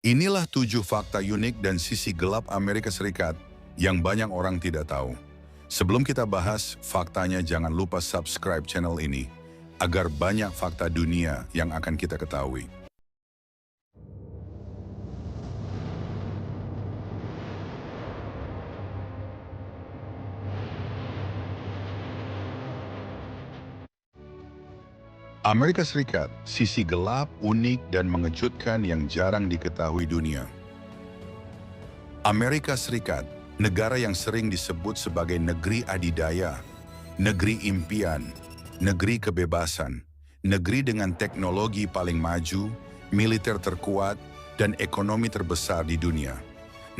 Inilah 7 fakta unik dan sisi gelap Amerika Serikat yang banyak orang tidak tahu. Sebelum kita bahas faktanya, jangan lupa subscribe channel ini agar banyak fakta dunia yang akan kita ketahui. Amerika Serikat, sisi gelap, unik, dan mengejutkan yang jarang diketahui dunia. Amerika Serikat, negara yang sering disebut sebagai negeri adidaya, negeri impian, negeri kebebasan, negeri dengan teknologi paling maju, militer terkuat, dan ekonomi terbesar di dunia.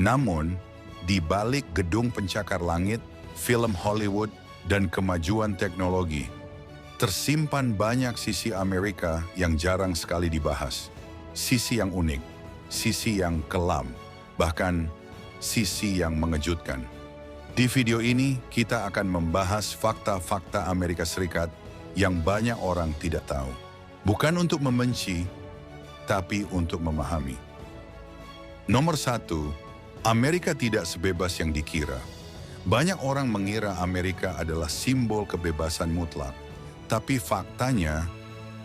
Namun, di balik gedung pencakar langit, film Hollywood, dan kemajuan teknologi, tersimpan banyak sisi Amerika yang jarang sekali dibahas. Sisi yang unik, sisi yang kelam, bahkan sisi yang mengejutkan. Di video ini, kita akan membahas fakta-fakta Amerika Serikat yang banyak orang tidak tahu. Bukan untuk membenci, tapi untuk memahami. Nomor 1, Amerika tidak sebebas yang dikira. Banyak orang mengira Amerika adalah simbol kebebasan mutlak. Tapi faktanya,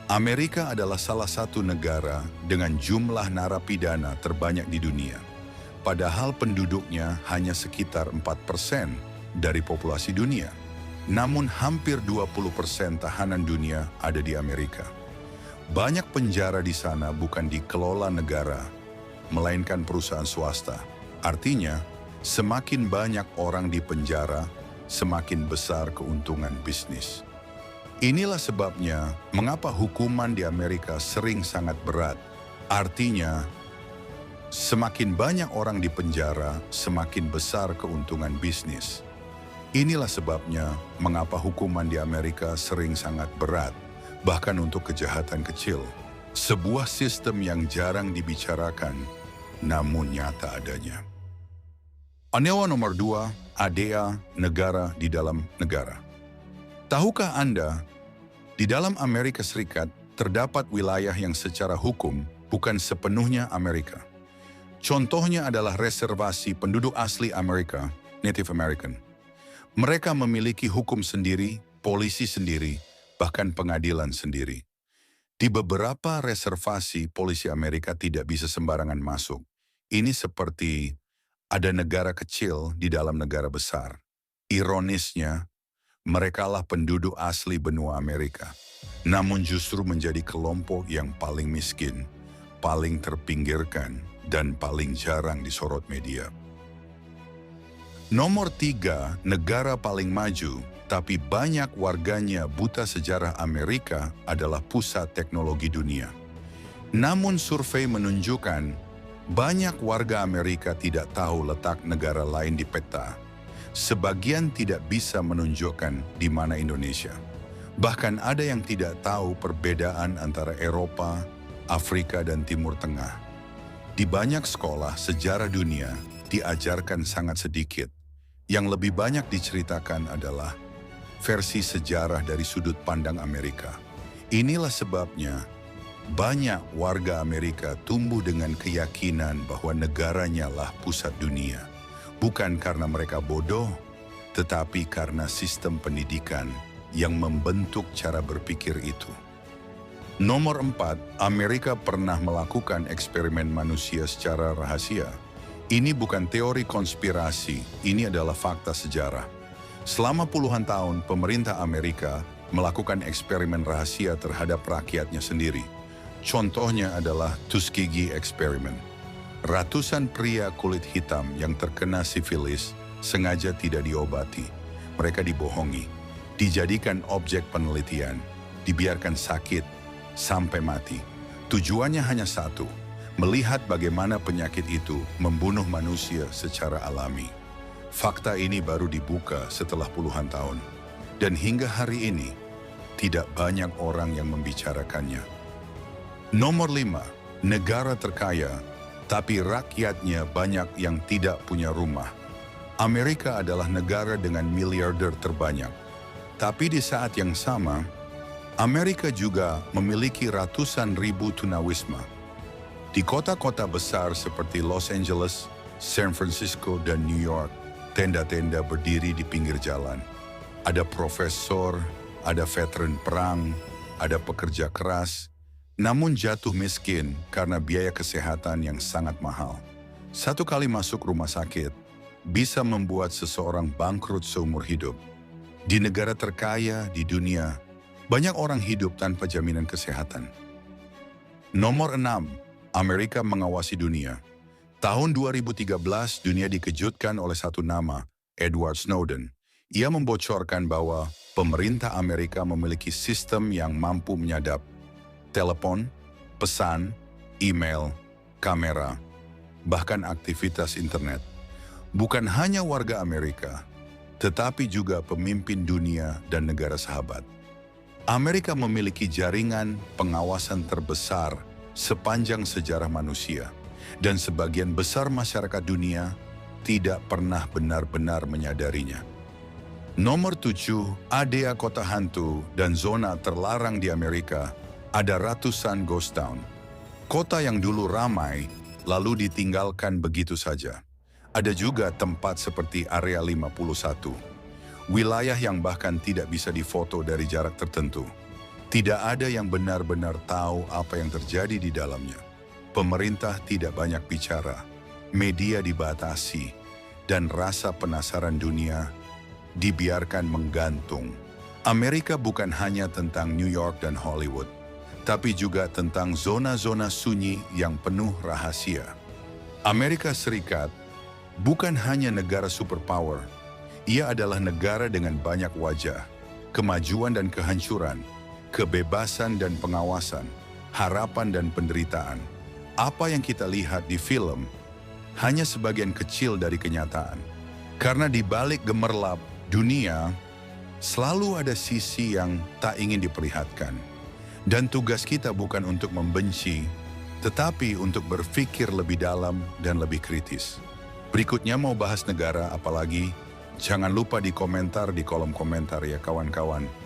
Amerika adalah salah satu negara dengan jumlah narapidana terbanyak di dunia. Padahal penduduknya hanya sekitar 4% dari populasi dunia. Namun hampir 20% tahanan dunia ada di Amerika. Banyak penjara di sana bukan dikelola negara, melainkan perusahaan swasta. Artinya, semakin banyak orang di penjara, semakin besar keuntungan bisnis. Inilah sebabnya mengapa hukuman di Amerika sering sangat berat. Artinya, semakin banyak orang di penjara, semakin besar keuntungan bisnis. Inilah sebabnya mengapa hukuman di Amerika sering sangat berat, bahkan untuk kejahatan kecil. Sebuah sistem yang jarang dibicarakan, namun nyata adanya. Nomor 2, ADA, negara di dalam negara. Tahukah Anda, di dalam Amerika Serikat terdapat wilayah yang secara hukum bukan sepenuhnya Amerika. Contohnya adalah reservasi penduduk asli Amerika, Native American. Mereka memiliki hukum sendiri, polisi sendiri, bahkan pengadilan sendiri. Di beberapa reservasi, polisi Amerika tidak bisa sembarangan masuk. Ini seperti ada negara kecil di dalam negara besar. Ironisnya, merekalah penduduk asli benua Amerika, namun justru menjadi kelompok yang paling miskin, paling terpinggirkan, dan paling jarang disorot media. Nomor 3, negara paling maju, tapi banyak warganya buta sejarah Amerika adalah pusat teknologi dunia. Namun survei menunjukkan, banyak warga Amerika tidak tahu letak negara lain di peta. Sebagian tidak bisa menunjukkan di mana Indonesia. Bahkan ada yang tidak tahu perbedaan antara Eropa, Afrika, dan Timur Tengah. Di banyak sekolah sejarah dunia diajarkan sangat sedikit. Yang lebih banyak diceritakan adalah versi sejarah dari sudut pandang Amerika. Inilah sebabnya banyak warga Amerika tumbuh dengan keyakinan bahwa negaranya lah pusat dunia. Bukan karena mereka bodoh, tetapi karena sistem pendidikan yang membentuk cara berpikir itu. Nomor 4, Amerika pernah melakukan eksperimen manusia secara rahasia. Ini bukan teori konspirasi, ini adalah fakta sejarah. Selama puluhan tahun, pemerintah Amerika melakukan eksperimen rahasia terhadap rakyatnya sendiri. Contohnya adalah Tuskegee Experiment. Ratusan pria kulit hitam yang terkena sifilis sengaja tidak diobati. Mereka dibohongi, dijadikan objek penelitian, dibiarkan sakit sampai mati. Tujuannya hanya satu, melihat bagaimana penyakit itu membunuh manusia secara alami. Fakta ini baru dibuka setelah puluhan tahun, dan hingga hari ini tidak banyak orang yang membicarakannya. Nomor 5, negara terkaya, tapi rakyatnya banyak yang tidak punya rumah. Amerika adalah negara dengan miliarder terbanyak. Tapi di saat yang sama, Amerika juga memiliki ratusan ribu tunawisma. Di kota-kota besar seperti Los Angeles, San Francisco, dan New York, tenda-tenda berdiri di pinggir jalan. Ada profesor, ada veteran perang, ada pekerja keras, namun jatuh miskin karena biaya kesehatan yang sangat mahal. Satu kali masuk rumah sakit bisa membuat seseorang bangkrut seumur hidup. Di negara terkaya di dunia, banyak orang hidup tanpa jaminan kesehatan. Nomor 6, Amerika mengawasi dunia. Tahun 2013, dunia dikejutkan oleh satu nama, Edward Snowden. Ia membocorkan bahwa pemerintah Amerika memiliki sistem yang mampu menyadap telepon, pesan, email, kamera, bahkan aktivitas internet. Bukan hanya warga Amerika, tetapi juga pemimpin dunia dan negara sahabat. Amerika memiliki jaringan pengawasan terbesar sepanjang sejarah manusia, dan sebagian besar masyarakat dunia tidak pernah benar-benar menyadarinya. Nomor 7, area kota hantu dan zona terlarang di Amerika. Ada ratusan ghost town. Kota yang dulu ramai, lalu ditinggalkan begitu saja. Ada juga tempat seperti Area 51. Wilayah yang bahkan tidak bisa difoto dari jarak tertentu. Tidak ada yang benar-benar tahu apa yang terjadi di dalamnya. Pemerintah tidak banyak bicara, media dibatasi, dan rasa penasaran dunia dibiarkan menggantung. Amerika bukan hanya tentang New York dan Hollywood, tapi juga tentang zona-zona sunyi yang penuh rahasia. Amerika Serikat bukan hanya negara superpower, ia adalah negara dengan banyak wajah, kemajuan dan kehancuran, kebebasan dan pengawasan, harapan dan penderitaan. Apa yang kita lihat di film hanya sebagian kecil dari kenyataan. Karena di balik gemerlap dunia, selalu ada sisi yang tak ingin diperlihatkan. Dan tugas kita bukan untuk membenci, tetapi untuk berpikir lebih dalam dan lebih kritis. Berikutnya mau bahas negara apalagi? Jangan lupa di komentar di kolom komentar ya kawan-kawan.